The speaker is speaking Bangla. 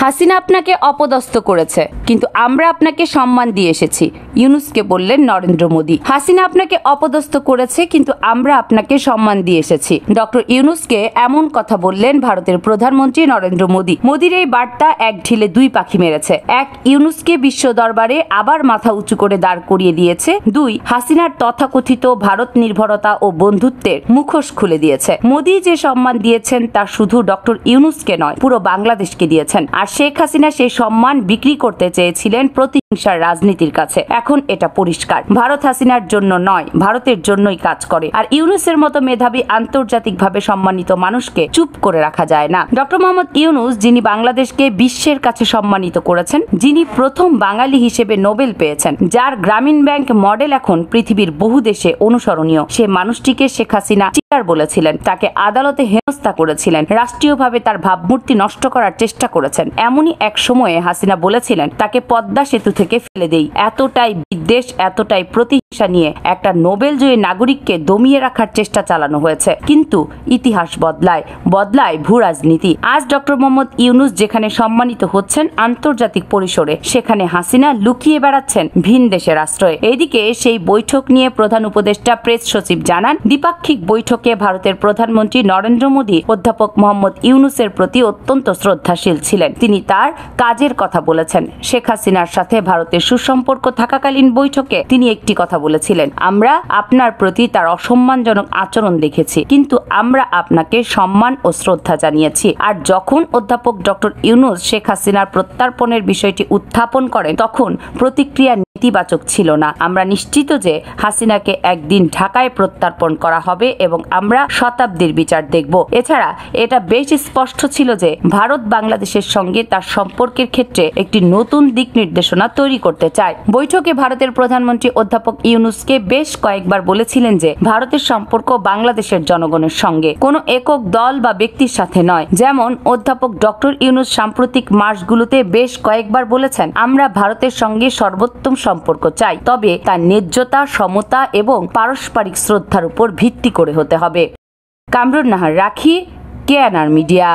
হাসিনা আপনাকে অপদস্থ করেছে, কিন্তু আমরা আপনাকে সম্মান দিয়ে এসেছি, ইউনূসকে বললেন নরেন্দ্র মোদী। হাসিনা আপনাকে অপদস্থ করেছে, কিন্তু আমরা আপনাকে সম্মান দিয়ে এসেছি, ডক্টর ইউনূসকে এমন কথা বললেন ভারতের প্রধানমন্ত্রী নরেন্দ্র মোদী। মোদীর এই বার্তা এক ঢিলে দুই পাখি মেরেছে। এক, ইউনূসকে বিশ্ব দরবারে আবার মাথা উঁচু করে দাঁড় করিয়ে দিয়েছে। দুই, হাসিনার তথাকথিত ভারত নির্ভরতা ও বন্ধুত্বের মুখোশ খুলে দিয়েছে। মোদী যে সম্মান দিয়েছেন তা শুধু ডক্টর ইউনূসকে নয়, পুরো বাংলাদেশকে দিয়েছেন। আর শেখ হাসিনা সেই সম্মান বিক্রি করতে চেয়েছিলেন প্রতিহিংসার রাজনীতির কাছে। এখন এটা পরিষ্কার, ভারত হাসিনার জন্য নয়, ভারতের জন্যই কাজ করে। আর ইউনূসের মতো মেধাবী আন্তর্জাতিকভাবে সম্মানিত মানুষকে চুপ করে রাখা যায় না। ডক্টর মোহাম্মদ ইউনূস, যিনি বাংলাদেশকে বিশ্বের কাছে সম্মানিত করেছেন, যিনি প্রথম বাঙালি হিসেবে নোবেল পেয়েছেন, যার গ্রামীণ ব্যাংক মডেল এখন পৃথিবীর বহু দেশে অনুসরণীয়, সে মানুষটিকে শেখ হাসিনা চিটার বলেছিলেন, তাকে আদালতে হেনস্থা করেছিলেন, রাষ্ট্রীয়ভাবে তার ভাবমূর্তি নষ্ট করার চেষ্টা করেছেন। এমনই এক সময়ে হাসিনা বলেছিলেন তাকে পদ্মা সেতু থেকে ফেলে দেই। এতটাই বিদ্বেষ, এতটাই প্রতিহিংসা নিয়ে একটা নোবেল জয়ী নাগরিককে দমিয়ে রাখার চেষ্টা চালানো হয়েছে। কিন্তু ইতিহাস বদলায়, বদলায় ভূ রাজনীতি। আজ ডক্টর মোহাম্মদ ইউনূস যেখানে সম্মানিত হচ্ছেন আন্তর্জাতিক পরিসরে, সেখানে হাসিনা লুকিয়ে বেড়াচ্ছেন ভিন দেশের আশ্রয়ে। এদিকে সেই বৈঠক নিয়ে প্রধান উপদেষ্টা প্রেস সচিব জানান, দ্বিপাক্ষিক বৈঠকে ভারতের প্রধানমন্ত্রী নরেন্দ্র মোদী অধ্যাপক মোহাম্মদ ইউনূসের প্রতি অত্যন্ত শ্রদ্ধাশীল ছিলেন। তিনি তার কাজের কথা বলেছেন। শেখ হাসিনার সাথে ভারতের সুসম্পর্ক থাকাকালীন বৈঠকে তিনি একটি কথা বলেছিলেন, আমরা আপনার প্রতি তার অসম্মানজনক আচরণ দেখেছি, কিন্তু আমরা আপনাকে সম্মান ও শ্রদ্ধা জানিয়েছি। আর যখন অধ্যাপক ডক্টর ইউনূস শেখ হাসিনার প্রত্যর্পণের বিষয়টি উত্থাপন করেন, তখন প্রতিক্রিয়া নেতিবাচক ছিল না। আমরা নিশ্চিত যে হাসিনাকে একদিন ঢাকায় প্রত্যর্পণ করা হবে এবং আমরা শতাব্দীর বিচার দেখব। এছাড়া এটা বেশ স্পষ্ট ছিল যে ভারত বাংলাদেশের সঙ্গে তার সম্পর্কের ক্ষেত্রে একটি নতুন দিক নির্দেশনা তৈরি করতে চায়। বৈঠকে ভারতের প্রধানমন্ত্রী অধ্যাপক ইউনূসকে বেশ কয়েকবার বলেছিলেন যে ভারতের সম্পর্ক বাংলাদেশের জনগণের সঙ্গে, কোনো একক দল বা ব্যক্তির সাথে নয়। যেমন অধ্যাপক ডক্টর ইউনূস সাম্প্রতিক মাসগুলোতে বেশ কয়েকবার বলেছেন, আমরা ভারতের সঙ্গে সর্বোত্তম সম্পর্ক চাই, তবে তার ন্যায্যতা, সমতা এবং পারস্পরিক শ্রদ্ধার উপর ভিত্তি করে হতে হবে। কামরুন নাহার রাখি, কেএনআর মিডিয়া।